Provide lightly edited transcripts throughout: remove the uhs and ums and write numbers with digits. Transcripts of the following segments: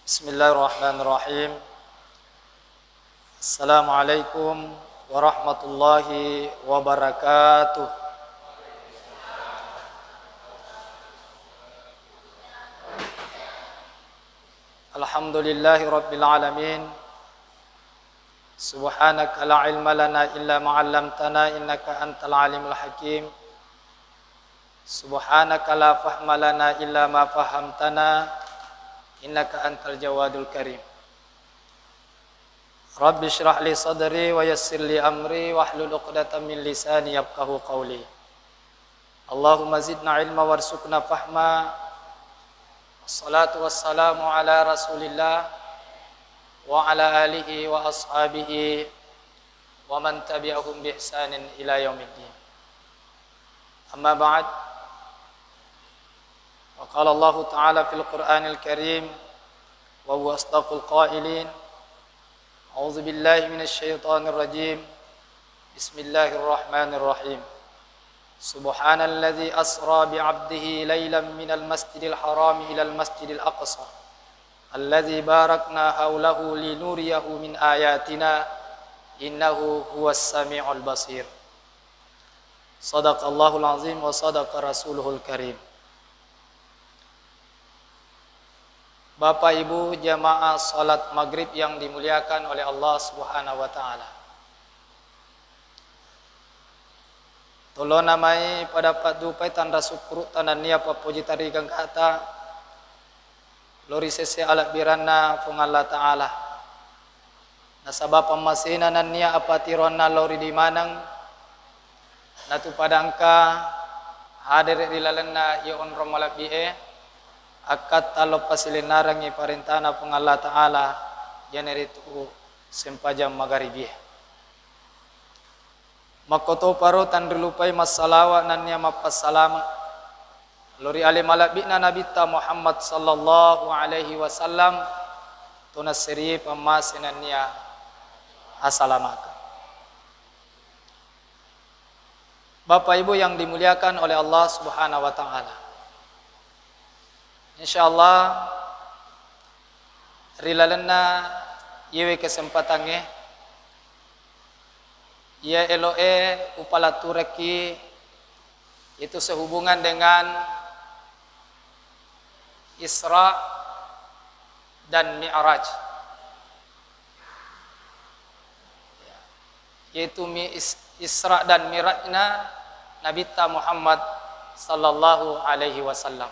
Bismillahirrahmanirrahim. Assalamualaikum warahmatullahi wabarakatuh. Alhamdulillahi rabbil alamin. Subhanaka la ilma lana illa ma 'allamtana innaka antal alimul hakim. Subhanaka la fahma lana illa ma fahamtana innaka antal jawadul karim. Rabbi shrah li sadri wa yassir li amri wahlul 'uqdatam min lisani yafqahu qawli. Allahumma zidna ilma warzuqna fahma. Wassalatu wassalamu ala Rasulillah wa ala alihi wa ashabihi wa man tabi'ahum bi ihsanin ila yaumiddin. Amma ba'd. Wa qala Allah Ta'ala fil Qur'anil Karim wa huwa asdaqul qailin. A'udzu billahi minasy syaithanir rajim. Bismillahirrahmanirrahim. Subhanalladzi asra bi'abdihi lailan minal masjidil harami ilal masjidil aqsa alladzi barakna haulahu linuriyahu min ayatina innahu huwas samiul basir. Shadaqallahul azim wa shadaqa rasuluhul karim. Bapak Ibu jamaah salat maghrib yang dimuliakan oleh Allah Subhanahu wa taala. Tolo namai pada padupai tanda syukur tanda nia papuji tarigang kata lori sese alat birana fung Allah taala. Nasabab pamasina nan nia apatirona lori di manang natu padangka hadir di lalena ion romalak bihe akat talo pasilinarang parintana fung Allah taala yaneritu sempajam magharibi. Makoto paro tandrilupai masalawa nannya mapassalama lori alim alabina nabita Muhammad sallallahu alaihi wasallam tunasiri pamasinannya asalamaka. Bapak Ibu yang dimuliakan oleh Allah Subhanahu wa taala. Insyaallah rilalena yewe kesempatannya ya eloe upalaturaki itu sehubungan dengan Isra dan Mi'raj, yaitu Isra dan Mi'rajna Nabi Muhammad sallallahu alaihi wasallam.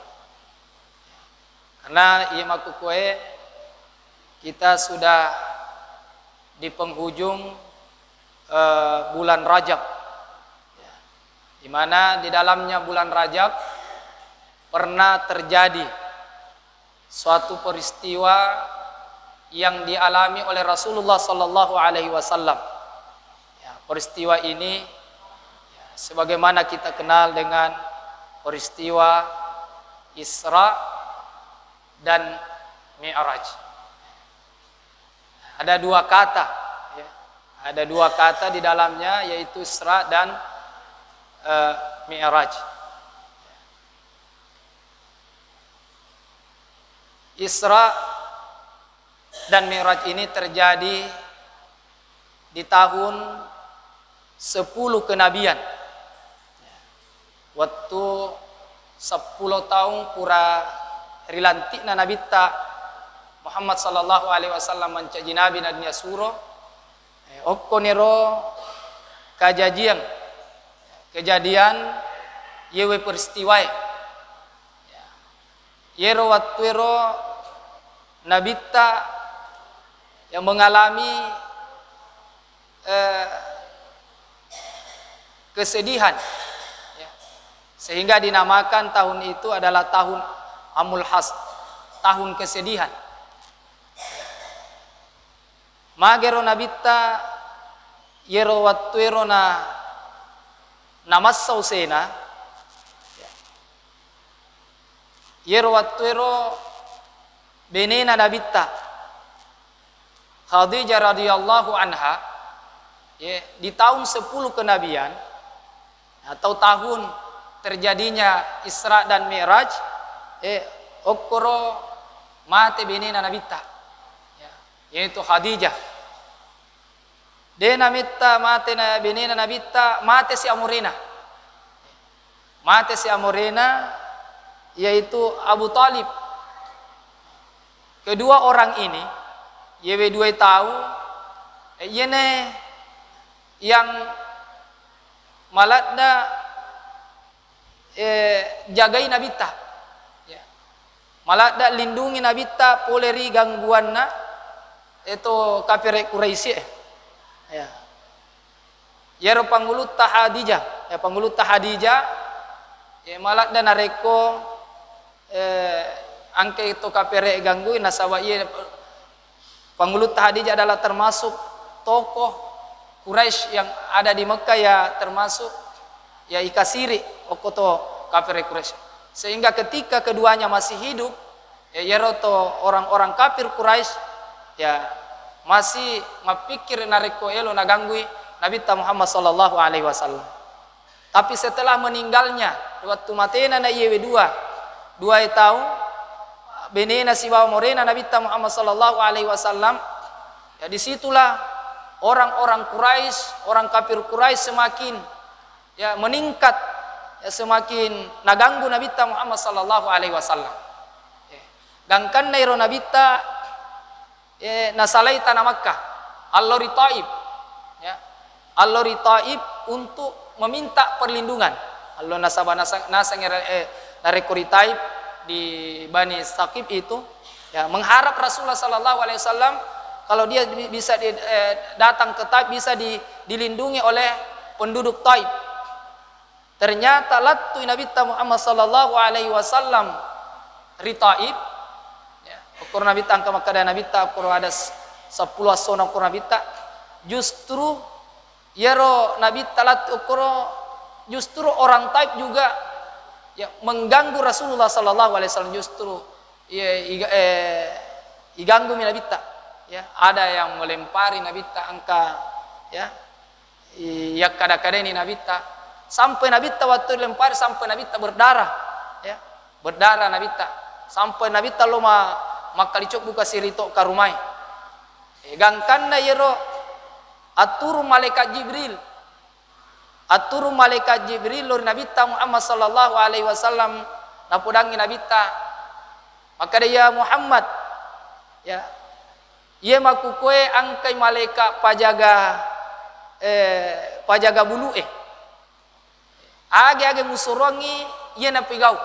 Karena ia makukue kita sudah di penghujung bulan Rajab, di mana di dalamnya bulan Rajab pernah terjadi suatu peristiwa yang dialami oleh Rasulullah Sallallahu Alaihi Wasallam. Peristiwa ini sebagaimana kita kenal dengan peristiwa Isra dan Mi'raj. Ada dua kata. Ada dua kata di dalamnya yaitu Isra dan Mi'raj. Isra dan Mi'raj ini terjadi di tahun 10 kenabian. Waktu 10 tahun pura rilantikna Nabi Muhammad sallallahu alaihi wasallam mencaji nabi nadia suro okkonero kejadian yewe peristiwa yero watwero nabita yang mengalami kesedihan sehingga dinamakan tahun itu adalah tahun Amul Hasd, tahun kesedihan. Magero nabita yero watwero na namassau sena yero watwero benena nabita Khadijah radhiyallahu anha di tahun 10 kenabian atau tahun terjadinya Isra dan Mi'raj okoro mate benena nabita, ya, yaitu Khadijah. Dena mitta mate na benena nabita, mate si Amorena. Mate si Amorena yaitu Abu Talib. Kedua orang ini, yewe dua tahu, yene yang malatna jagai nabita, ya. Malatna lindungi nabita poleri gangguanna itu kafir Quraisy, ya. Yero pangulut Hadijah, ya pangulut Hadijah, ya malatna nareko angke itu kafir gangguin nasawa iya pangulut Hadijah adalah termasuk tokoh Quraisy yang ada di Mekah, ya termasuk ya ikasiri okoto kafir Quraisy. Sehingga ketika keduanya masih hidup, ya yeroto orang-orang kafir Quraisy ya masih mapikir nareko elo naganggui Nabi Muhammad sallallahu alaihi wasallam. Tapi setelah meninggalnya waktu matena na yewe dua tahu benena si bawa morena Nabi Muhammad sallallahu alaihi wasallam, ya disitulah orang-orang Quraisy, orang kafir Quraisy semakin ya meningkat, ya semakin naganggu Nabi Muhammad sallallahu alaihi wasallam. Gangkan nairo Nabi nasalai tanah Makkah, Allori Taib, ya Allori Taib untuk meminta perlindungan. Allah nasabah nasang narekori Taib di Bani Saqib itu, ya mengharap Rasulullah sallallahu alaihi wasallam kalau dia bisa datang ke Taib bisa dilindungi oleh penduduk Taib. Ternyata lattu Nabi Muhammad sallallahu alaihi wasallam ritaib, ya ukur Nabi angka maka ada Nabi ukur ada 10 asona ukur Nabi justru yero Nabi talat ukur justru orang Taib juga ya mengganggu Rasulullah sallallahu alaihi wasallam, justru iganggu Nabi. Ya, ada yang melempari Nabi angka, ya, kada ini Nabi sampai Nabi waktu lempar sampai Nabi berdarah, ya, berdarah Nabi sampai Nabi lo maka dicok buka sirito karumai. Gangkan na yero aturu malaikat Jibril lor Nabi Muhammad sallallahu alaihi wasallam napudangi Nabi maka dia Muhammad, ya ia makukue angkai malaikat pajaga bulu age musurongi ia napigau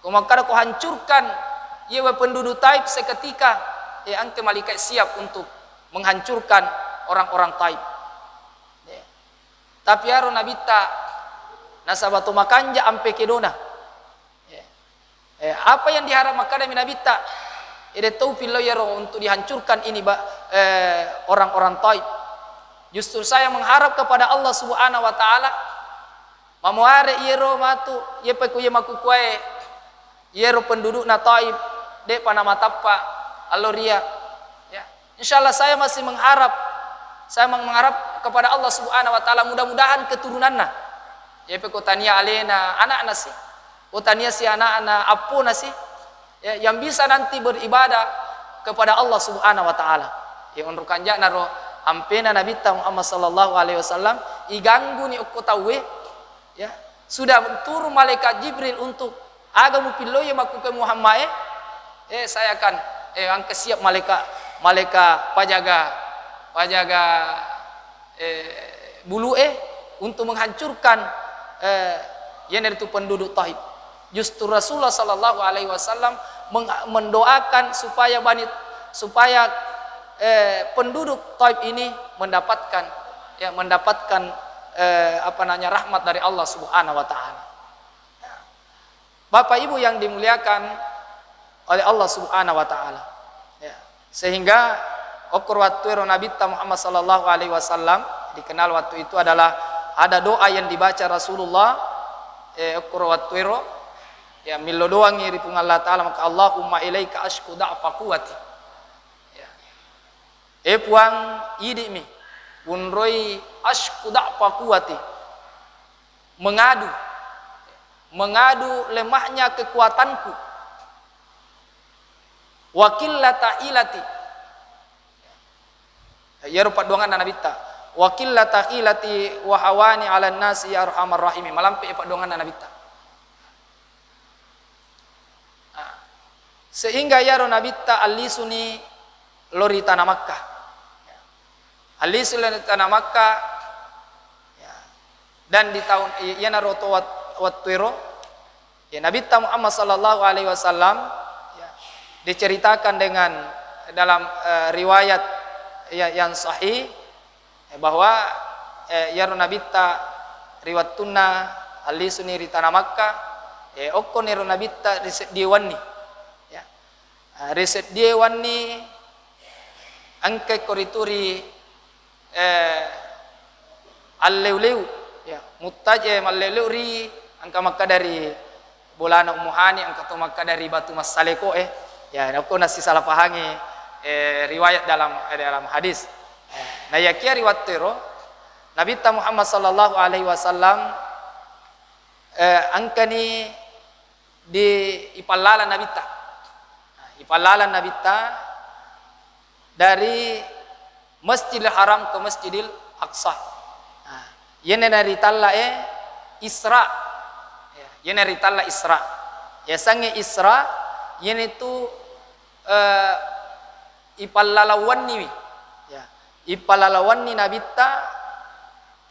kumakara ko hancurkan ia penduduk Taib seketika, angkai malaikat siap untuk menghancurkan orang-orang Taib. Tapi aro nabita nasabatu makanja ampe kedona, apa yang diharap makada minabita ide taufil yaro untuk dihancurkan ini orang-orang Taib. Justru saya mengharap kepada Allah Subhanahu wa taala mamuare yero matu yepe ku yemaku kuae yero penduduk na Taib de panama tappa aloria, ya insyaallah saya masih mengharap kepada Allah Subhanahu wa taala mudah-mudahan keturunanna yepe ku tania alena anak nasi utania si anak-anak apu nasi, ya, yang bisa nanti beribadah kepada Allah Subhanahu wa taala. Ya untuk kanja naro ampena Nabi Muhammad sallallahu alaihi wasallam iganggu ni ukutawe, ya sudah turun malaikat Jibril untuk agamu pilloh ya maku ke Muhammad saya akan angka siap malaikat pajaga bulu untuk menghancurkan yang itu penduduk Taib. Justru Rasulullah sallallahu alaihi wasallam mendoakan supaya penduduk Taib ini mendapatkan rahmat dari Allah Subhanahu wa taala. Bapak Ibu yang dimuliakan oleh Allah Subhanahu wa taala. Ya. Sehingga ukur waktu Nabi Muhammad sallallahu alaihi wasallam dikenal waktu itu adalah ada doa yang dibaca Rasulullah ukur waktu ya milo doa ngiri pun Allah taala maka Allahumma ilaika ashku da'fa quwwati, ya puang idi mi unroi ashku da'fa quwwati, mengadu lemahnya kekuatanku, wa qillata ilati ya rupa dongan nabi ta wa qillata ilati wa hawani ala nasi ya arhamar rahim malampe pa dongan nabi ta sehingga ya nabi ta alisuni lori tanah Makkah alisuni tanah Makkah ya. Dan di tahun yana roto watwiro ya Nabi Muhammad sallallahu alaihi wasallam ya, diceritakan dengan dalam riwayat yang sahih bahwa ya Nabi riwayat tunna alisuni di tanah Makkah okko nero Nabi riset diwanni ya riset diwanni angke korituri al-lew ya mutaj al-lew ri angka Makkah dari bulan Umuhani angka to Makkah dari Batu Masaleko ya aku nasi salah pahangi riwayat dalam hadis nah ya kia riwayat tero Nabi Muhammad sallallahu alaihi wasallam angka ni di ipalalan Nabi ipalalan Nabi dari Masjidil Haram ke Masjidil Aqsa. Nah, yene dari talla Isra. Ya, yene dari talla Isra. Ya sange Isra yene itu ipalalawan ni. Ya, ipalalawan ni Nabi ta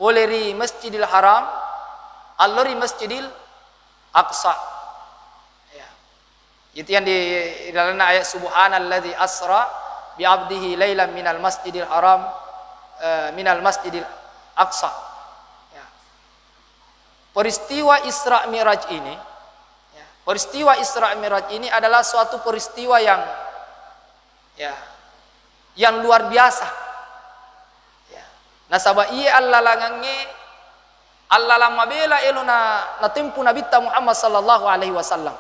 poleri Masjidil Haram allori Masjidil Aqsa. Ya. Itu yang di dalam ayat subhanalladzi asra bi abdihi lailan minal masjidil haram minal masjidil aqsa ya. Peristiwa Isra Mi'raj ini ya, peristiwa Isra Mi'raj ini adalah suatu peristiwa yang ya yang luar biasa ya. Nasaba iya Allah langange Allah lama bela elona na tempu Nabi Muhammad sallallahu alaihi wasallam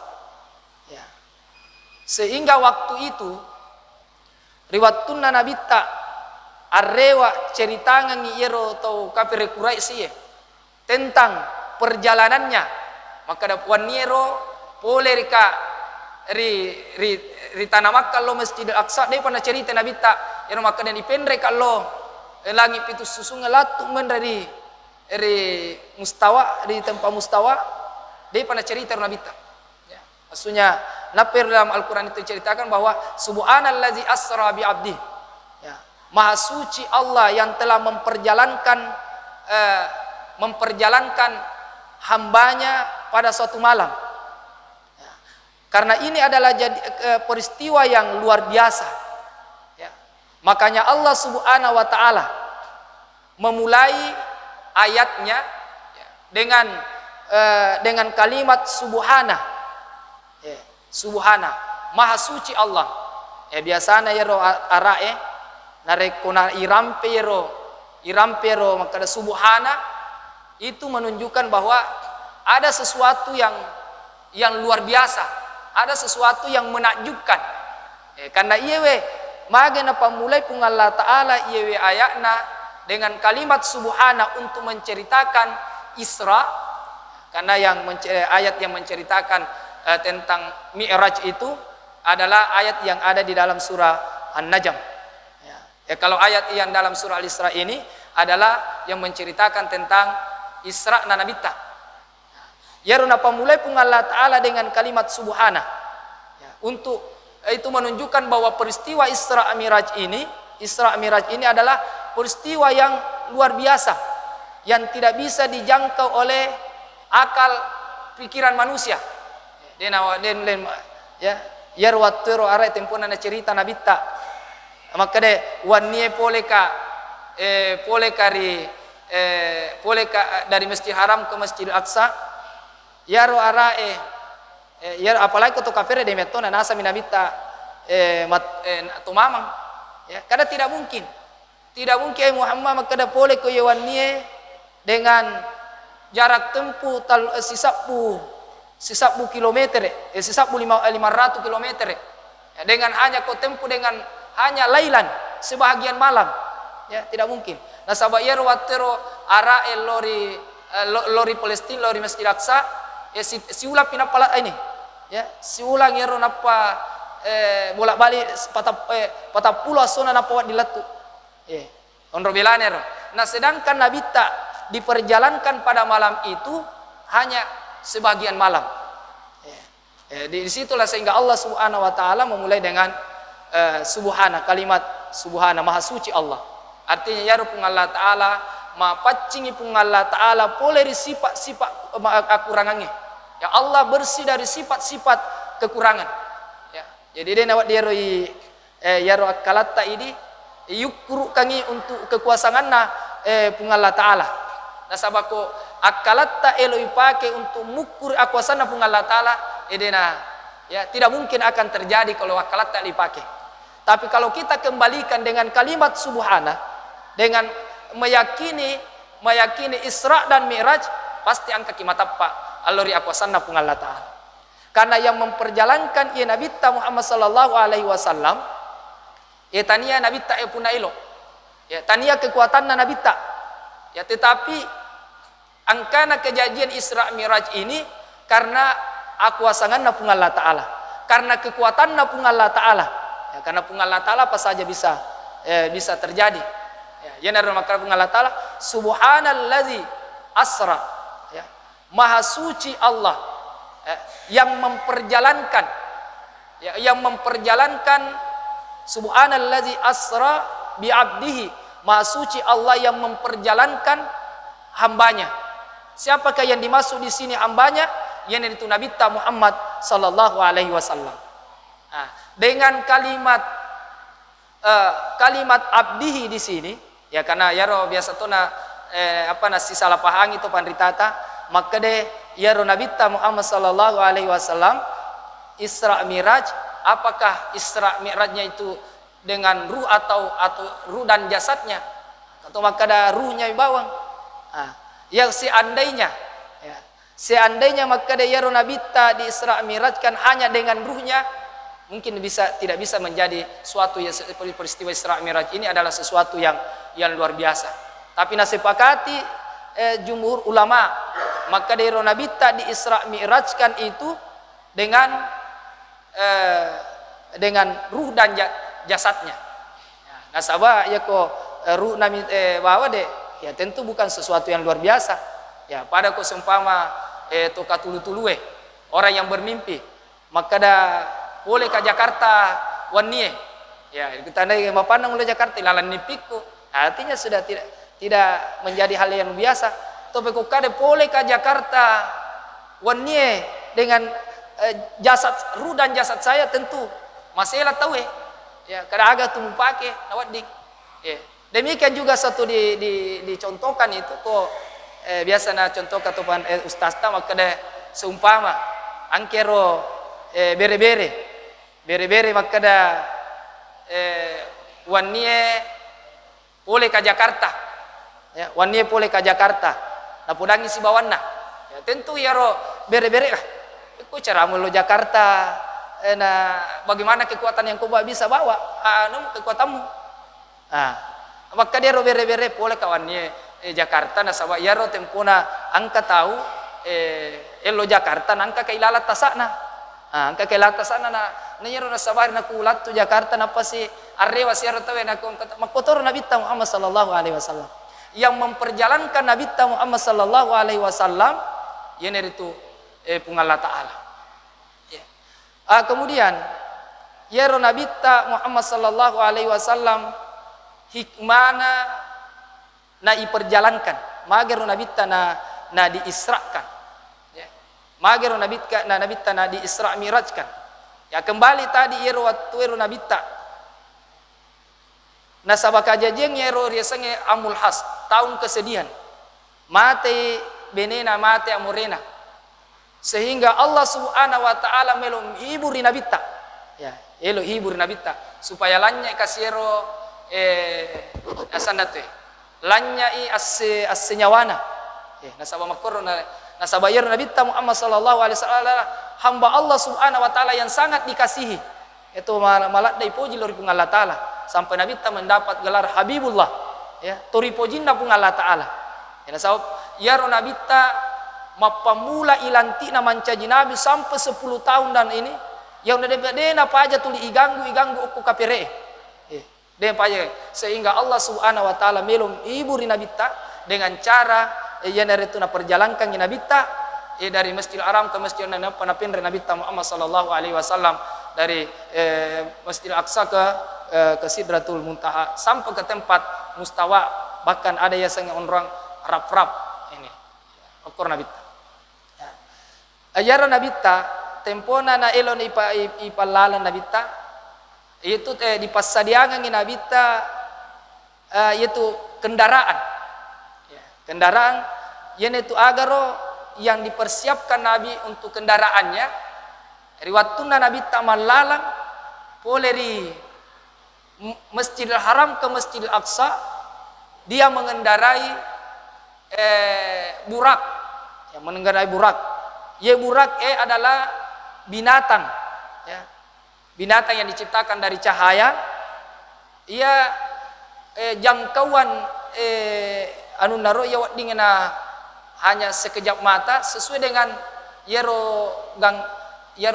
ya. Sehingga waktu itu riwayat tunna Nabi ta arrewa ceritangan iero atau kafir Quraisy tentang perjalanannya maka dapuan niero boleh rika ri tanah Makkah lo Masjidil Aqsa dia pernah cerita Nabi ta ero maka dan dipendre kalau langit itu susunga latu men dari mustawa di tempat mustawa dia pernah cerita Nabi ta ya. Maksudnya napir dalam Al-Quran itu ceritakan bahwa subhanallazi asra bi abdi ya, maha suci Allah yang telah memperjalankan hambanya pada suatu malam ya. Karena ini adalah peristiwa yang luar biasa ya. Makanya Allah subhanahu wa ta'ala memulai ayatnya ya, dengan kalimat subhana Subhana, maha suci Allah. Biasanya yero arae narekona irampero maka subhana itu menunjukkan bahwa ada sesuatu yang luar biasa, ada sesuatu yang menakjubkan. Karena iyewe magena pamulai pun Allah Taala iyewe ayatna dengan kalimat subhana untuk menceritakan Isra karena ayat yang menceritakan tentang Mi'raj itu adalah ayat yang ada di dalam surah An-Najm. Ya, kalau ayat yang dalam surah Al-Isra ini adalah yang menceritakan tentang Isra na Nabi ta. Ya runa pamulai pun Allah Taala dengan kalimat subhana. Ya, untuk itu menunjukkan bahwa peristiwa Isra Mi'raj ini adalah peristiwa yang luar biasa yang tidak bisa dijangkau oleh akal pikiran manusia. Den ya yarwatiro are tempuna na cerita Nabi ta maka de wannie poleka dari Masjid Haram ke Masjidil Aqsa yaro arae yar apalagi to kafir de metona nasa min Nabi ta to mamang ya karena tidak mungkin Muhammad maka de pole ko wannie dengan jarak tempuh sisapbu kilometer, sisapbu 500 kilometer. Ya, dengan hanya kau tempuh dengan hanya lailan sebahagian malam. Ya, tidak mungkin. Nah, sabayar watero ara lori Palestina, lori Masjid Aqsa, ya si ulang pinapala ini. Ya, si ulang yero napa bolak-balik patapuluh asona na pawat dilatu. Onro belane ro. Nah sedangkan Nabi tak diperjalankan pada malam itu hanya sebagian malam. Di situlah sehingga Allah Subhanahu wa taala memulai dengan subhana, kalimat subhana, maha suci Allah. Artinya ya rupung Allah taala ma paccingi pung Allah taala poleri sifat-sifat kekurangannya. Ya Allah bersih dari sifat-sifat kekurangan. Ya. Jadi dia nawat dia roi yaro akalatta ini yukuru kangi untuk kekuasaanna pung Allah taala. Nah sabako akalatta eloi pake untuk mukur akuasana pung Allah taala edena ya tidak mungkin akan terjadi kalau akalatta dipakai. Tapi kalau kita kembalikan dengan kalimat subhana, dengan meyakini Isra dan Mi'raj, pasti angka kimatappa alori akuasana pung Allah taala. Karena yang memperjalankan ia Nabi Muhammad sallallahu alaihi wasallam tania Nabi ta puna ilo. Ya tania kekuatanna Nabi ta. Ya tetapi angkana kejadian Isra Mi'raj ini karena akuasanganna pung Allah taala. Karena kekuatanna pung Allah taala. Ya, karena pung Allah taala apa saja bisa terjadi. Ya naru maka pung Allah taala subhanallazi asra. Ya. Maha suci Allah yang memperjalankan subhanallazi asra bi abdihi. Maha suci Allah yang memperjalankan hambanya. Siapakah yang dimaksud di sini hambanya? Yang itu Nabi Muhammad sallallahu alaihi wasallam. Nah, dengan kalimat abdihi di sini, ya karena yaro biasa tuh nasi salah pahang itu pandritata, maka deh yaro Nabi Muhammad sallallahu alaihi wasallam Isra Mi'raj, apakah Isra Mi'rajnya itu dengan ruh atau ruh dan jasadnya, atau maka ada ruhnya di bawah. Nah, yang seandainya maka dia yaro Nabi di Isra Mi'raj kan hanya dengan ruhnya, mungkin tidak bisa menjadi suatu yang seperti peristiwa Isra Mi'raj ini adalah sesuatu yang luar biasa. Tapi nasepakati jumhur ulama, maka dia yaro Nabi di Isra Mi'raj kan itu dengan ruh dan jasadnya. Nah sabah ya ko ruh nami bawa deh, ya tentu bukan sesuatu yang luar biasa. Ya pada ko seumpama to katulu-tulue orang yang bermimpi, maka dah boleh ke Jakarta wanie. Ya kita nai mapandang oleh Jakarta lalan nipiku. Artinya sudah tidak menjadi hal yang biasa. Tapi ko kade boleh ke Jakarta wanie dengan jasad ruh dan jasad saya tentu masalah tahu ya kada agak tuh pakai nawat dik. Ya. Demikian juga satu dicontohkan itu kok biasa na contoh katopan ustaz ta maka deh seumpama angkero bere maka dah wanie boleh ke Jakarta ya wanie boleh ke Jakarta na pudangi si bawanna ya tentu ya ro bere lah ku cara mulu Jakarta bagaimana kekuatan yang kau bisa bawa kekuatanmu maka dia ro bere boleh kawannya Jakarta na sawa ya ro tempuna angka tahu elo Jakarta nangka kailalat tasana angka kailalat tasana na yaro na sabar na kulat tu Jakarta na pasi arewa si ro tawe na makotor Nabi Muhammad sallallahu alaihi wasallam yang memperjalankan Nabi Muhammad sallallahu alaihi wasallam yang itu pung Allah taala. Kemudian yaro Nabi Muhammad sallallahu alaihi wasallam hikmana na iperjalankan magero Nabi na diisrakan ya magero Nabi na diisra mirajkan ya kembali tadi yaro waktu Nabi na sabaka jajeng yaro riasange amul has tahun kesedihan mate benena mate amurena sehingga Allah Subhanahu wa taala melo hiburi Nabi ya elo hiburi Nabi supaya lanya kasiro asandate lanya as-senyawana nasaba makor nasaba yar Nabi Muhammad sallallahu alaihi wasallam hamba Allah Subhanahu wa taala yang sangat dikasihi itu malat dai puji lori pung Allah taala sampai Nabi mendapat gelar Habibullah ya tori pujinna pung Allah taala ya nasaba yar Nabi mapamula ilanti na mancaji Nabi sampai 10 tahun dan ini yang de napa aja tuli iganggu uku kapire de apa aja, sehingga Allah Subhanahu wa taala melom iburi nabita dengan cara yana retuna perjalankan nabita dari Masjidil Haram ke Masjidil Nabita Nabita Muhammad sallallahu alaihi wasallam, dari Masjidil Aqsa ke Sidratul Muntaha sampai ke tempat mustawa, bahkan ada yang sangat orang rap ini ukur nabita. Ajaran nabita tempona na elon ipalalan nabita itu di pasadiangan nabita yaitu kendaraan. Kendaraan yang itu agaro yang dipersiapkan Nabi untuk kendaraannya. Riwatuna Nabi tamalalang poleri Masjidil Haram ke Masjidil Aqsa, dia mengendarai burak, yang mengendarai burak. Burak adalah binatang, ya. Binatang yang diciptakan dari cahaya. Ia jangkauan anu naro ya dingena hanya sekejap mata, sesuai dengan yero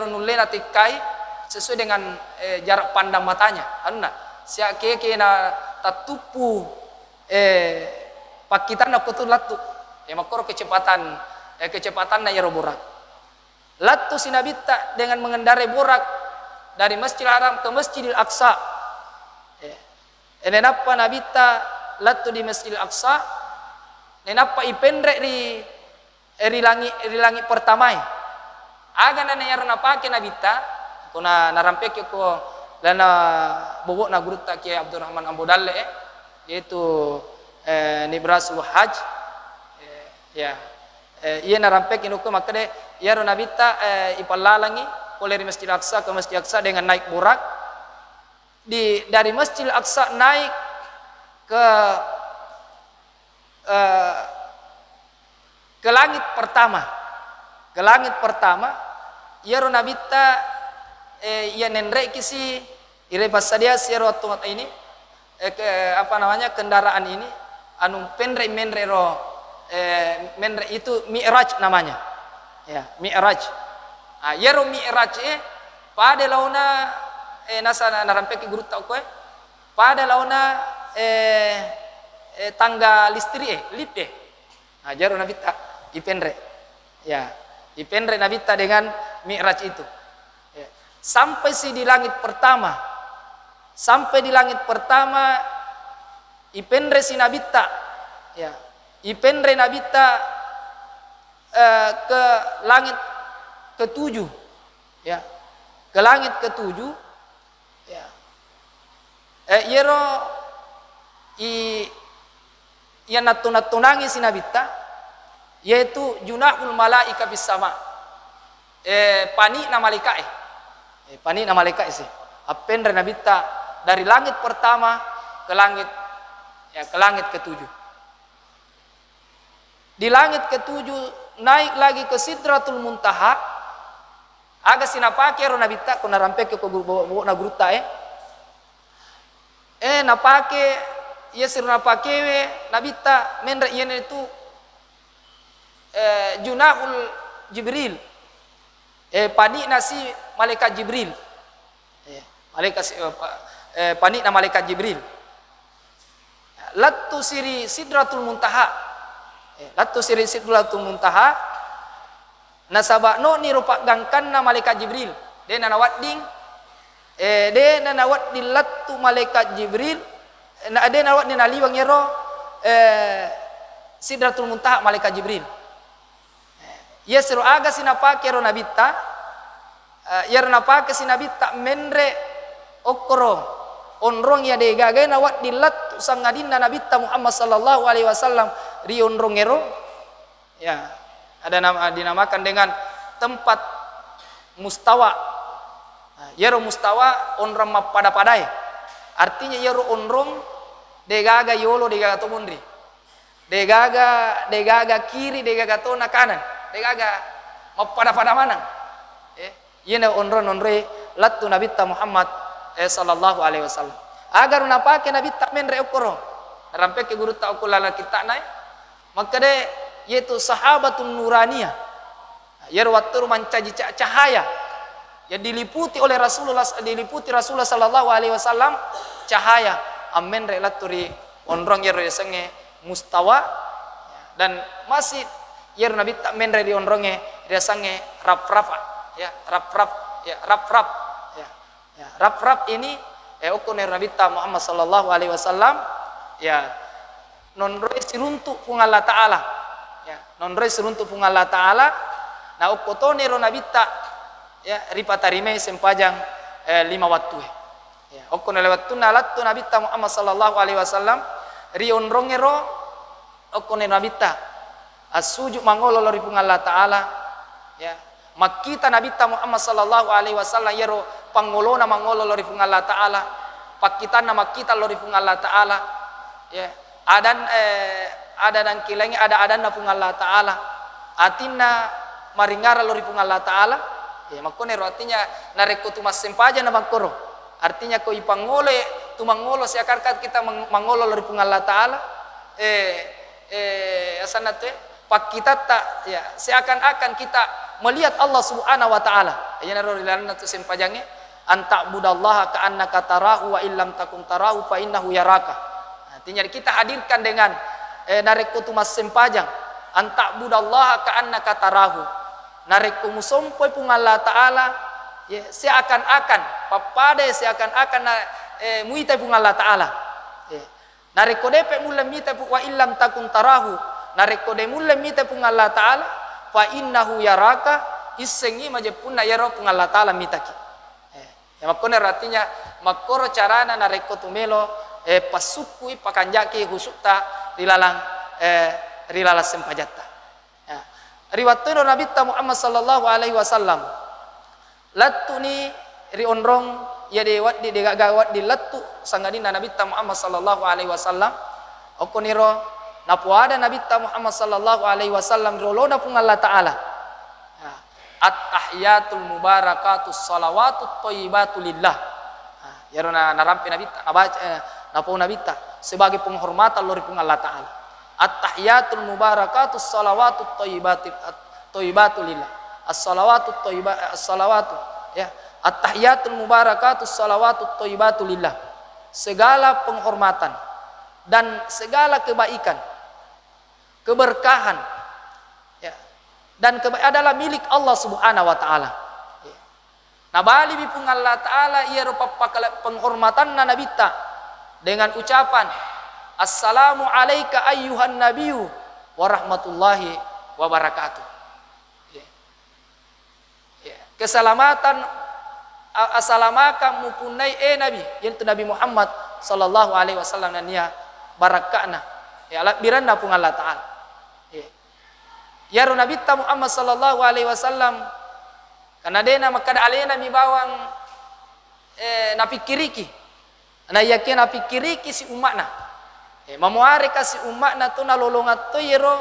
nulena tikai, sesuai dengan jarak pandang matanya. Anuna sia keke na tatupu pakitan na kutu latu makoro kecepatan na yero burak. Latu sinabita dengan mengendarai burak dari Masjidil Haram ke Masjidil Aqsa. Enapa nabita latu di Masjidil Aqsa, nenapa ipendre ri langit pertama. Aga na nayar na pake nabita kuna narampeke ko lana bobo na guru ta Kiai Abdurrahman Ambodalle yaitu Nibrasul Haj iya narampeke nuko makade yaro nabita ipalalangi oleh Masjid Aqsa ke Masjid Aqsa dengan naik burak. Dari Masjid Aqsa naik ke langit pertama. Ke langit pertama yaro nabita ya nenrek kisi ire pasadia siro tumat ini kendaraan ini anu menre itu Mi'raj namanya. Ya, Mi'raj. Yaro Mi'raj pada launa nasa narampeki guru tau koe pada launa tangga listrik lift jaro nabita ipendre. Ya, ipendre nabita dengan Mi'raj itu. Ya. Sampai di langit pertama. Sampai di langit pertama ipendre si nabita. Ya. Ipendre nabita ke langit ketujuh. Ya. Ke langit ketujuh. Ya. Yero yang natunangi si nabita yaitu junahul malaika bis sama. Pani na malaikat pani na malaikat sih. Apendre nabita dari langit pertama ke langit ketujuh. Di langit ketujuh naik lagi ke Sidratul Muntaha. Aga sinapake ro nabita kuna rampeke ko na gruta napake yesir napake nabita menre yene itu junahul Jibril. Pani nasi malaikat Jibril. Pani na malaikat Jibril. Latu siri Sidratul Muntaha. Latu siri Sidratul Muntaha. Nasabakno ni rupa gangkan na malaikat Jibril. De nanawat ding. De nanawat di latu malaikat Jibril. De nanawat di naliwang yero Sidratul Muntaha malaikat Jibril. Yesro aga sinapake ro nabita. Yar napake sinabita menre okoro onrong ya de gaga nawat di latu sangadina nabita Muhammad sallallahu alaihi wasallam ri onrong yero. Ya. Ada nama dinamakan dengan tempat mustawa. Yero mustawa onrong pada-padai. Artinya yero onrong degaga yolo degaga tomundri. Degaga kiri degaga tona kanan. Degaga pada mana? Yene onron latu nabita Muhammad sallallahu alaihi wasallam. Agar napake nabita menre okoro. Rampe ke guru ta okulala kita nai. Maka de yaitu sahabatun nuraniyah. Yar watur mancaji cahaya. ya diliputi oleh Rasulullah sallallahu alaihi wasallam cahaya amen relaturi onrong yero senge mustawa dan masih yero nabi tak men re onronge dia sange rap ya rap ini okone nabi ta Muhammad sallallahu alaihi wasallam ya nonroe siruntu pung Allah taala ya nonroe siruntu pung Allah taala na okotone ro nabi ta ya ripatarime sempajang 5 waktu ya okone lewat tu nalattu nabi ta Muhammad sallallahu alaihi wasallam ri onronge ro okone nabi ta asuju mangolo lori pung Allah taala ya makita nabi ta Muhammad sallallahu alaihi wasallam yero pangolona mangolo lori pung Allah taala pakitana makita lori pung Allah taala ya ada dan kilengi ada na pung Allah taala atina maringara lori pung Allah taala ya makone artinya nareko tu mas sempaja na makoro artinya ko ipangole tu mangolo siakarkat kita mangolo lori pung Allah taala asana tu pakita ta ya seakan-akan kita melihat Allah Subhanahu wa taala ya naro rilan tu sempajange anta budallaha ka annaka tarahu wa illam takun tarahu fa innahu yaraka. Artinya kita hadirkan dengan nareko tu mas sempajang anta budallaha ka annaka tarahu. Nareko musompoy pung Allah taala ya seakan-akan papade seakan-akan muita pung Allah taala. Nareko depe mulle mita wa illam takun tarahu. Nareko de mulle mita pung Allah taala fa innahu yaraka isengi majepunna yaro pung Allah taala mitaki. Ya makone artinya makoro carana nareko tumelo pasukui pakanjaki husukta rilalang sempajata ya riwatto nabi ta Muhammad sallallahu alaihi wasallam lattuni ri onrong ya de wat di gagawat di lattu sangadina nabi ta Muhammad sallallahu alaihi wasallam okoniro napuada nabi ta Muhammad sallallahu alaihi wasallam rolona pung Allah taala at-tahiyatul mubarakatus salawatut thayyibatu lillah. Ya rona narampi nabi ta nabaca napo nabi ta sebagai penghormatan lori pung Allah taala. At-tahiyatul mubarakatus salawatut thayyibatu lillah. As-salawatut thayyibat as-salawatu ya. At-tahiyatul mubarakatus salawatut thayyibatu lillah. Segala penghormatan dan segala kebaikan, keberkahan dan adalah milik Allah Subhanahu wa taala. Nabali bi pung Allah taala ia rupa penghormatan nabi ta dengan ucapan assalamu alayka ayyuhan nabiyyu wa rahmatullahi wa barakatuh. Keselamatan assalamaka mupunai nabi yaitu Nabi Muhammad sallallahu alaihi wasallam dan ya barakana ya biranna pung Allah taala. Ya Nabi ta Muhammad sallallahu alaihi wasallam karena dena makada alena mi bawang napikiriki na yakin napikiriki si umatna mamuare kasi umatna tu nalolongat tu yero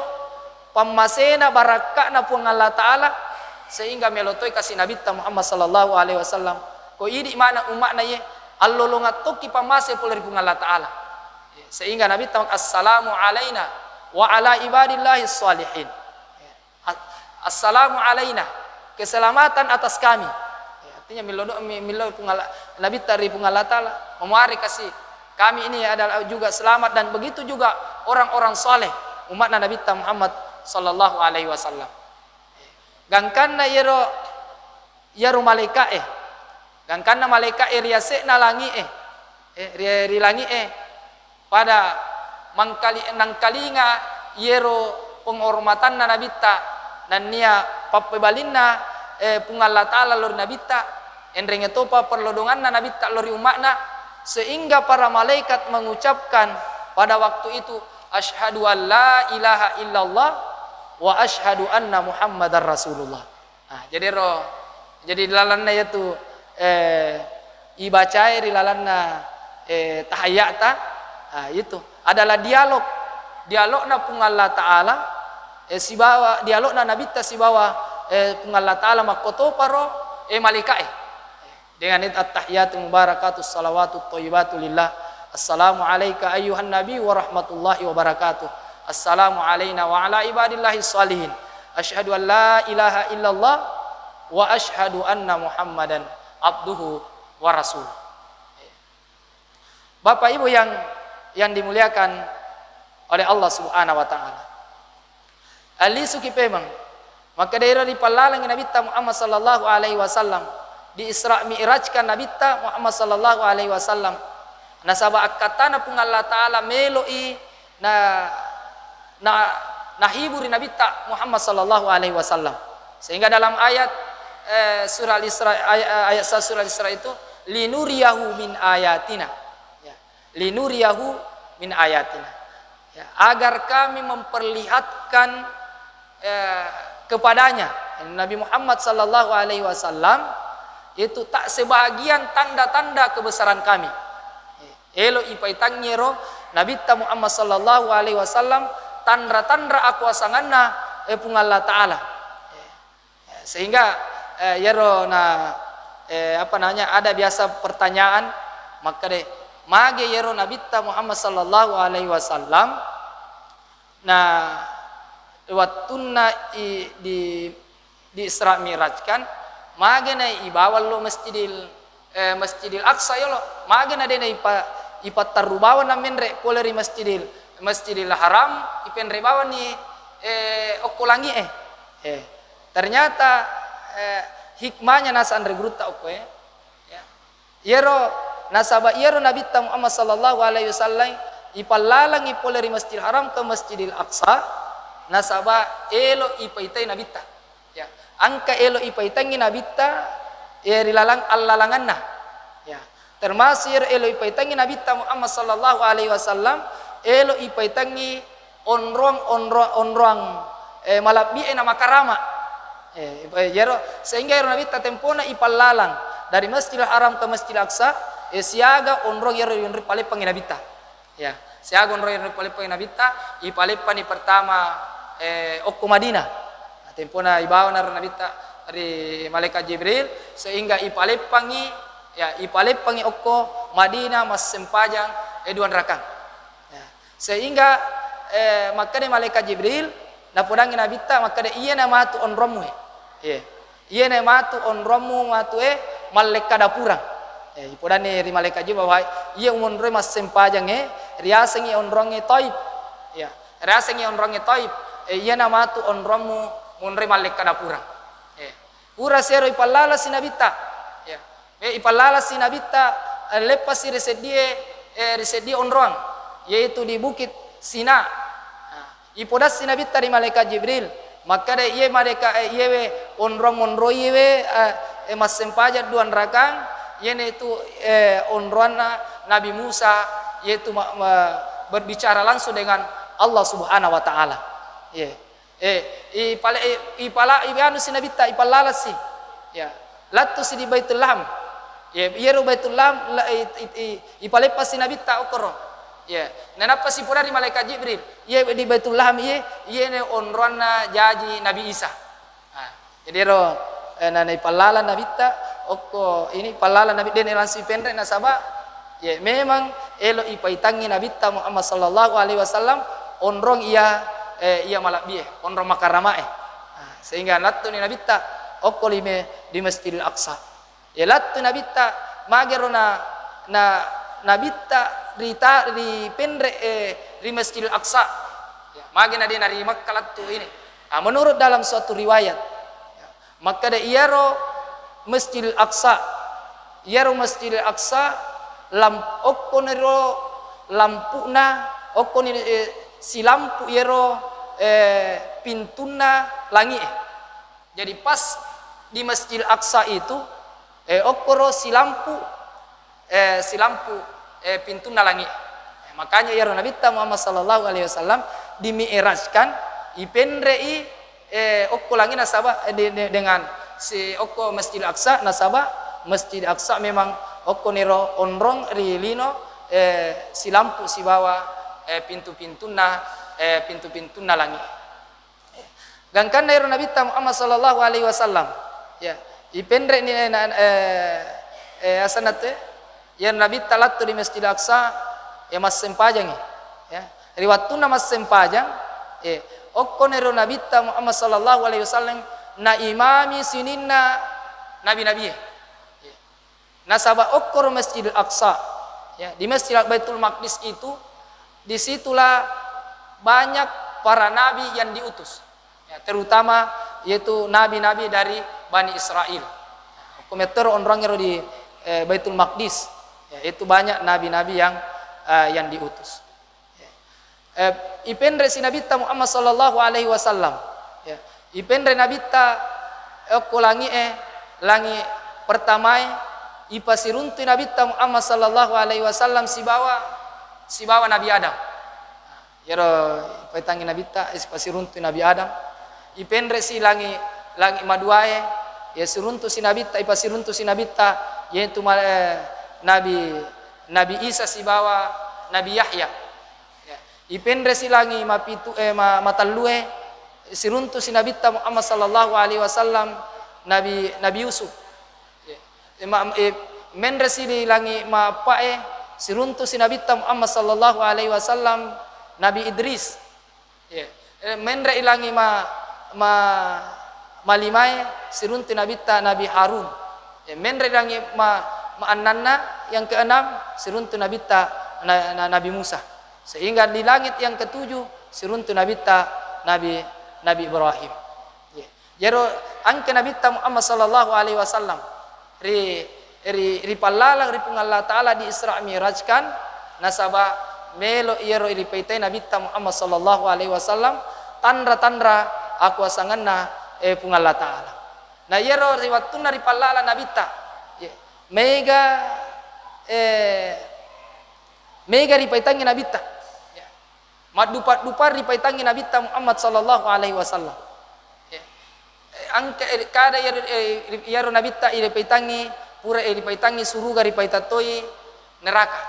pamasena barakana pun Allah taala sehingga melotoi kasi Nabi ta Muhammad sallallahu alaihi wasallam ko idi mana umatna ye allolongat tu ki pamase pun pun Allah taala sehingga Nabi ta assalamu alaina wa ala ibadillahi sholihin. Assalamu alaina keselamatan atas kami artinya milo pungala nabi tari pungala taala memuari kasih kami ini adalah juga selamat dan begitu juga orang-orang saleh umat Nabi Muhammad sallallahu alaihi wasallam gangkanna yero malaika gangkanna malaika riase na langi ri langi pada nangkalinga yero penghormatan Nabi ta dan nia papebalinna pung Allah taala lor nabi ta endrenge topa perlodonganna nabi ta lori umakna sehingga para malaikat mengucapkan pada waktu itu asyhadu an la ilaha illallah wa asyhadu anna muhammadar rasulullah. Jadi lalanna yaitu ibacai rilalanna tahiyata itu adalah dialogna pung Allah taala sibawa dialogna nabi ta sibawa pung Allah taala makoto paro malaikat dengan at-tahiyatul mubarakatus salawatut thayyibatu lillah. Assalamu alayka ayyuhan nabi wa rahmatullahi wa barakatuh. Assalamu alayna wa ala ibadillahi sholihin. Asyhadu an la ilaha illallah wa asyhadu anna Muhammadan abduhu wa rasul. Bapak Ibu yang dimuliakan oleh Allah Subhanahu wa taala. Ali suki pemang maka daerah di palalang Nabi Muhammad sallallahu alaihi wasallam di Isra Mi'rajkan Nabi Muhammad sallallahu alaihi wasallam nasaba akatana pun Allah taala meloi na hiburi Nabi Muhammad sallallahu alaihi wasallam, sehingga dalam ayat surah Al-Isra ayat surah Al-Isra itu linuriyahu min ayatina, ya, linuriyahu min ayatina, ya, agar kami memperlihatkan kepadanya Nabi Muhammad sallallahu alaihi wasallam itu tak sebahagian tanda-tanda kebesaran kami. Elo ipaitang nyero Nabi Muhammad sallallahu alaihi wasallam tanda-tanda aku asanganna pung Allah taala. Sehingga yero ada biasa pertanyaan maka de mage yero Nabi Muhammad sallallahu alaihi wasallam wattunna di Isra Mi'raj kan magena ibawal lo Masjidil Aqsa yolo magena dena ipatarrubawan menre poleri Masjidil Haram ipenre bawan ni okulangi ternyata hikmahnya nasan regruta ya yero nasaba yero Nabi Muhammad sallallahu alaihi wasallam ipalalang ipoleri Masjidil Haram ke Masjidil Aqsa nasaba elo ipaitai nabita, ya angka elo ipaitangi nabita rilalang allalanganna, ya termasuk elo ipaitangi nabita Muhammad sallallahu alaihi wasallam elo ipaitangi onrong malabi nama karama, sehingga ero nabita tempona ipalalang dari Masjidil Haram ke Masjidil Aqsa siaga onrong ero palepangi nabita, ya siaga onrong ero palepangi nabita ipalepani pertama okko Madinah tempona ibawa na nabita dari malaikat Jibril sehingga ipalepangi okko Madinah mas sempajang eduan rakang, ya. Sehingga maka de malaikat Jibril napudangi nabita maka de iya na matu onromu iya na matu onromu matu malaikat dapurang ipodane ri malaikat Jibril bahwa iya umonre mas sempajang riasengi onronge Taib, ya riasengi onronge Taib iya nama tu onromu munre malaikat dapura pura sero ipalala sinabita, ya ipalala sinabita lepas resedie onrong yaitu di bukit Sina ipodas sinabita di malaikat Jibril maka de iye malaikat iye onrong iye mas sempaja duan rakang yene itu onrona Nabi Musa yaitu berbicara langsung dengan Allah Subhanahu wa taala. Ipala sinabita ipalalasi, ya latu si di Baitul Laham, ya yero Baitul Laham ipalepas sinabita okoro, ya nenapa si pura di malaikat Jibril ye di Baitul Laham ye ne onrona jaji Nabi Isa, jadi ro nana ipalala nabita okko ini palala nabi den elansi pendre nasaba, ya memang elo ipaitangi nabita Muhammad sallallahu alaihi wasallam onrong ia malak bie onrong makarama sehingga lattu ni nabita okko lime di Masjidil Aqsa, ya lattu nabita magerona nabita rita di pendre di Masjidil Aqsa, ya magena dia dari Makkah lattu ini menurut dalam suatu riwayat, ya, maka de iaro Masjidil Aqsa okko nero lampuna okko ni si lampu yero pintuna langi, jadi pas di Masjidil Aqsa itu okoro si lampu pintuna langi, makanya yero Nabi Muhammad sallallahu alaihi wasallam dimi'rajkan ipendrei okko langi nasaba dengan si okko Masjidil Aqsa nasaba Masjidil Aqsa memang okko nero onrong rilino si lampu si bawa pintu-pintuna langi. Gangkan dari Nabi Muhammad sallallahu alaihi wasallam, ya ipendre ni asanate ya Nabi talat di Masjidil Aqsa ya mas sempajang, ya riwatuna mas sempajang okko nero Nabi Muhammad sallallahu alaihi wasallam na imami sininna nabi-nabi. Nasaba okor Masjidil Aqsa. Ya, di Masjid Baitul Maqdis itu disitulah banyak para nabi yang diutus. Ya, terutama yaitu nabi-nabi dari Bani Israel. Komentar orang yang di Baitul Maqdis. Ya, itu banyak nabi-nabi yang diutus. Ya. Ipendre si Nabi Muhammad sallallahu alaihi wasallam. Ya. Ipendre Nabi langi pertama ipasiruntu Nabi Muhammad sallallahu alaihi wasallam si bawa Nabi Adam. Yaro paitangi Nabi ipasiruntu Nabi Adam. Ipendre si langi maduae ya siruntu si Nabi ipasiruntu si Nabi yaitu Nabi Isa si bawa Nabi Yahya. Ya. Ipendre si langi matalue siruntu si Nabi Muhammad sallallahu alaihi wasallam Nabi Yusuf. Mendre si langi mapae siruntu si Nabi Muhammad sallallahu alaihi wasallam Nabi Idris. Mendre ilangi malimae siruntu Nabi Harun. Mendre ilangi ananna yang keenam siruntu Nabi Musa. Sehingga di langit yang ketujuh siruntu Nabi Ibrahim. Jero angke Nabi Muhammad sallallahu alaihi wasallam ri palalang ri Allah taala di Isra Mi'rajkan nasaba melo yero ri paitai Nabi Muhammad sallallahu alaihi wasallam tandra aku asanganna pung Allah taala. Na yero ri wattuna ri palala Nabi ta mega ri paitangi Nabi ta madupat ri paitangi Nabi Muhammad sallallahu alaihi wasallam. Angka kada yaro Nabi ta iri paitangi pura iri paitangi suruga ri paitatoi neraka.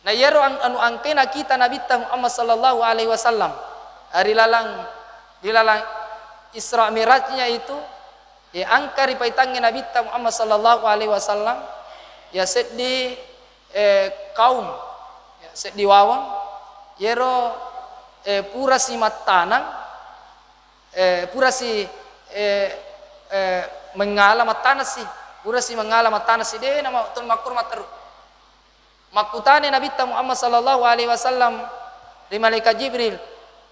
Na yaro anu angkena kita Nabi ta Muhammad sallallahu alaihi wasallam dilalang Isra Mi'rajnya itu ya angka ri paitangi Nabi ta Muhammad sallallahu alaihi wasallam ya seddi kaum ya seddi wawang yero pura si matanang pura si mengala matanasi pura si mengala matanasi de nama tun makur mataru makutane Nabi Muhammad sallallahu alaihi wasallam di malaikat Jibril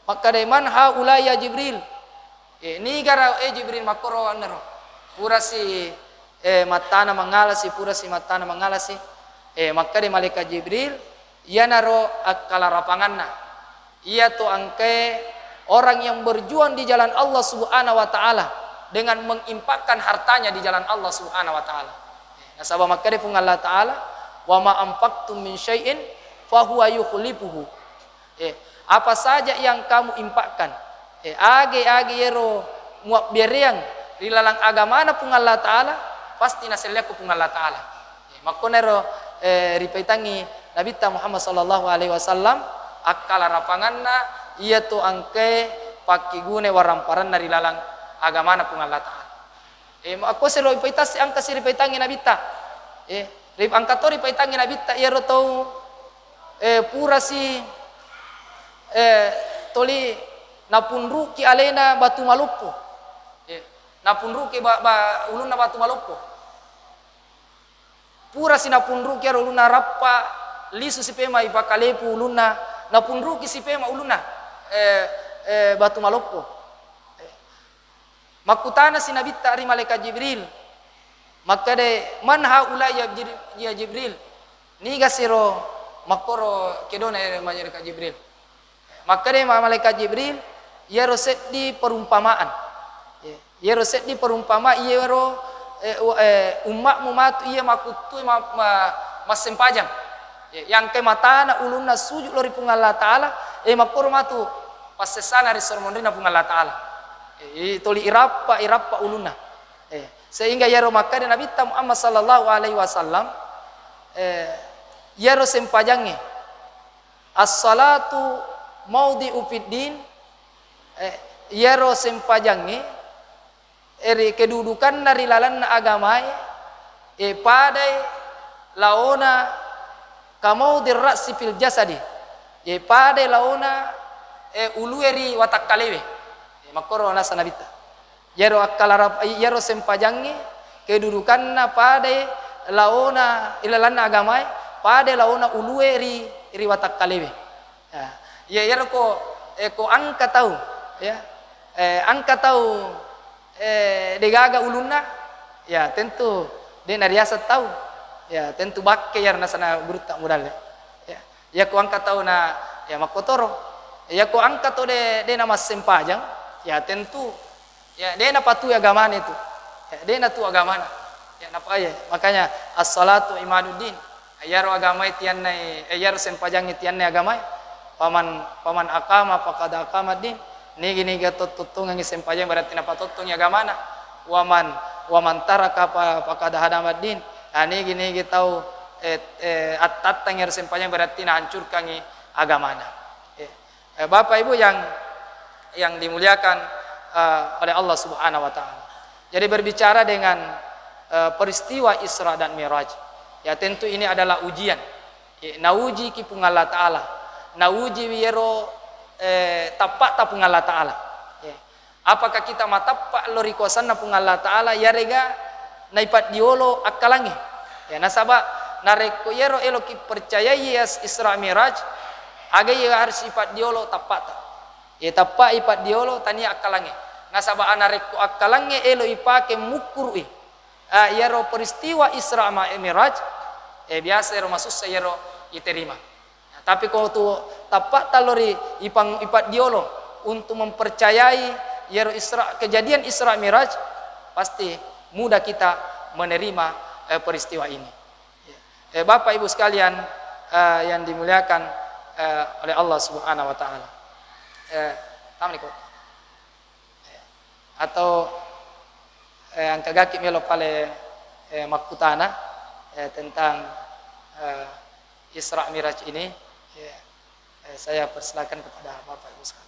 maka de man haula ya Jibril ni gara Jibril makoro anero pura si matana mangala si pura si matana mangala si maka de malaikat Jibril ia naro akala rapanganna ia tu angke orang yang berjuang di jalan Allah Subhanahu wa taala dengan mengimpakkan hartanya di jalan Allah Subhanahu wa taala. Nasaba makade pun Allah taala wa ma anfaqtum min syai'in fa huwa yukhlifuhu. Apa saja yang kamu impakkan age yero muak biariang di lalang agamana pun Allah taala pasti naseleku pun Allah taala. Makonero ripaitangi Nabi Muhammad sallallahu alaihi wasallam akala rapanganna ia tu angke pakigune waramparan dari lalang agamana pun Allah taala. Aku sero ipaitas angka si ripaitangi Nabi ta. Rip angkatori paitangi Nabi ta ia rotau pura si toli napunru ki alena batu maluppo. Napunru ki uluna batu maluppo. Pura si napunru ki uluna rappa lisu si pema ipakalepu uluna napunru ki si pema uluna batu maloppo. Makutana si Nabi ta'ri malaikat Jibril maka de man haula ya Jibril ni gasiro makoro kedona malaikat Jibril maka de malaikat Jibril ya roset di perumpamaan ya roset di perumpama iya ro umat matu iya makutu masempajang yang kematana ulunna sujud lori pung Allah taala makoro matu pasesana risormonrina pung Allah taala toli irappa uluna sehingga yaro maka de Nabi Muhammad sallallahu alaihi wasallam yaro sempajange as-salatu maudhi'u fiddin yaro sempajange kedudukan dari lalan agama padai laona kamaudir ra'si fil jasadi padai laona ulueri watak kalewe makoro nasa nabita Yero akalarap yero sempajangi kedudukanna pada laona ilalanna agamai pada laona ulue ri watak kalewe. Ya yero ko angka tahu ya. Angka tahu degaga ulunna ya tentu dia nariasa tahu ya tentu bakke yarna sana burutta mudal ya ko angka tahu na ya makotoro ya ko angka to de nama sempajang ya tentu ya dia na patu agamana itu ya dia na tu agamana ya napa ya makanya as-salatu imaduddin yaro agama itian nai yaro sempajang itian nai agama paman akama pakada akama din ni gini tututong ang sempajang berarti na patutong agamana waman taraka pakada hadamad din ani gini tahu at-tatang yaro sempajang berarti na hancurkan agamana. Bapak Ibu yang dimuliakan oleh Allah Subhanahu wa taala. Jadi berbicara dengan peristiwa Isra dan Mi'raj. Ya tentu ini adalah ujian. Nauji ki pung Allah taala. Nauji wiro tapak ta pung Allah taala. Apakah kita matappak lori kuasan na pung Allah taala ya rega naipat diolo akalangi. Ya nasaba nareko yero elo ki percayai Isra Mi'raj aga ya harus ipat diolo tapak ta. Ya tapak ipat diolo tani akalangi. Nasaba anareko akalangi elo ipake mukuri. Yero peristiwa Isra Mi'raj biasa yero masuk sayero iterima. Tapi kalau tu tapak talori ipat diolo untuk mempercayai yero kejadian Isra Mi'raj pasti mudah kita menerima peristiwa ini. Bapak Ibu sekalian yang dimuliakan oleh Allah Subhanahu wa taala. Atau angka gaki melo pale makutana tentang Isra Mi'raj ini saya persilakan kepada Bapak Ibu sekalian.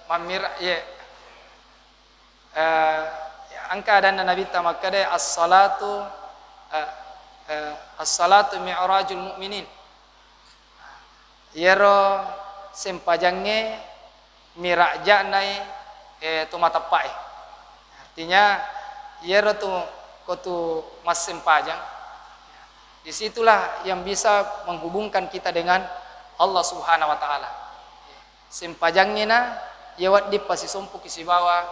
Mamira angka dan Nabi tamakade as-salatu mi'rajul mu'minin. Yero sempajange miraja nai tu matapai. Artinya yero tu kotu mas sempajang. Disitulah yang bisa menghubungkan kita dengan Allah Subhanahu wa taala. Sempajangnya na yawat di pasi sompu kisi bawa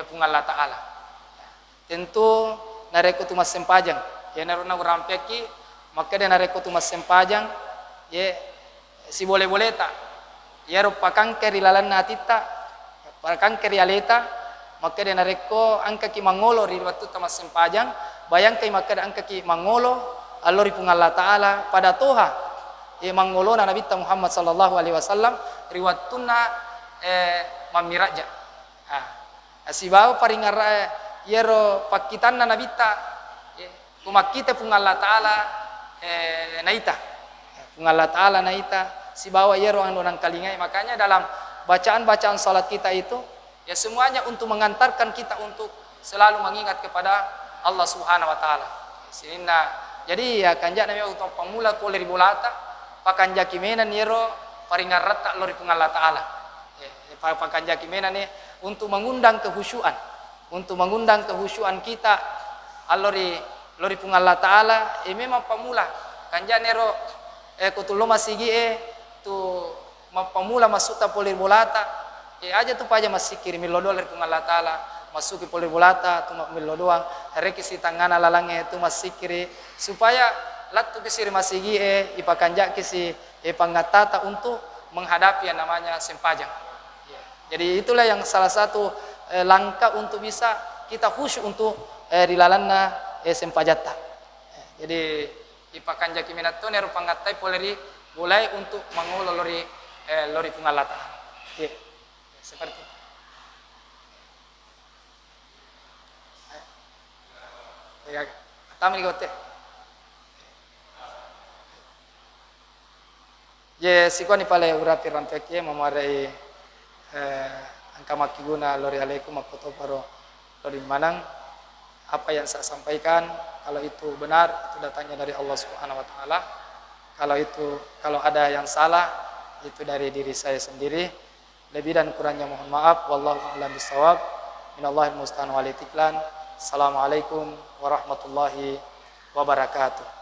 pung Allah taala. Tentu nareko tu mas sempajang. Ya naruna urampeki maka dia nareko tu mas sempajang ye si boleh tak. Ya rupa kanker ilalan natita kanker aleta maka dia nareko angka ki mangolo ri waktu tamas sempajang bayangkai maka dia angka ki mangolo alori pung Allah taala pada toha mangolo na Nabi Muhammad sallallahu alaihi wasallam riwatuna mamiraja. Asibaw paringar yero pakitan na Nabi kumakita pung Allah taala naita. Pung Allah taala naita sibawa yero ang nang kalingay. Makanya dalam bacaan-bacaan salat kita itu ya semuanya untuk mengantarkan kita untuk selalu mengingat kepada Allah Subhanahu wa taala. Jadi ya kanja namanya untuk pemula kulir bulata pakan jakimenan yero paringar rata lori pung Allah taala. Pakan jakimenan ni untuk mengundang kehusyuan, kita lori pung Allah taala memang pemula kanja nero kutulo masigi tu pemula masuk ta polir bolata aja tu paja masikir milodo lori pung Allah taala masuki polir bolata tu milodoang reki si tangana lalange tu masikiri supaya latu kisir masigi ipakanja kisi pangatata untuk menghadapi yang namanya sempajang. Jadi itulah yang salah satu langkah untuk bisa kita khusyuk untuk dilalanna sempajatta. Jadi ipakan jaki minat tu neru panggatai poleri mulai untuk mengulo lori pengalatan. Ya, seperti itu. Ya, kami gote. Je sikoni pale urapi rampeke mamarai angka makiguna lori alaikum makoto paro lori manang. Apa yang saya sampaikan kalau itu benar itu datangnya dari Allah Subhanahu wa taala. Kalau ada yang salah itu dari diri saya sendiri. Lebih dan kurangnya mohon maaf. Wallahu a'lam bishawab. Minallahil musta'an wal itiklan. Assalamualaikum warahmatullahi wabarakatuh.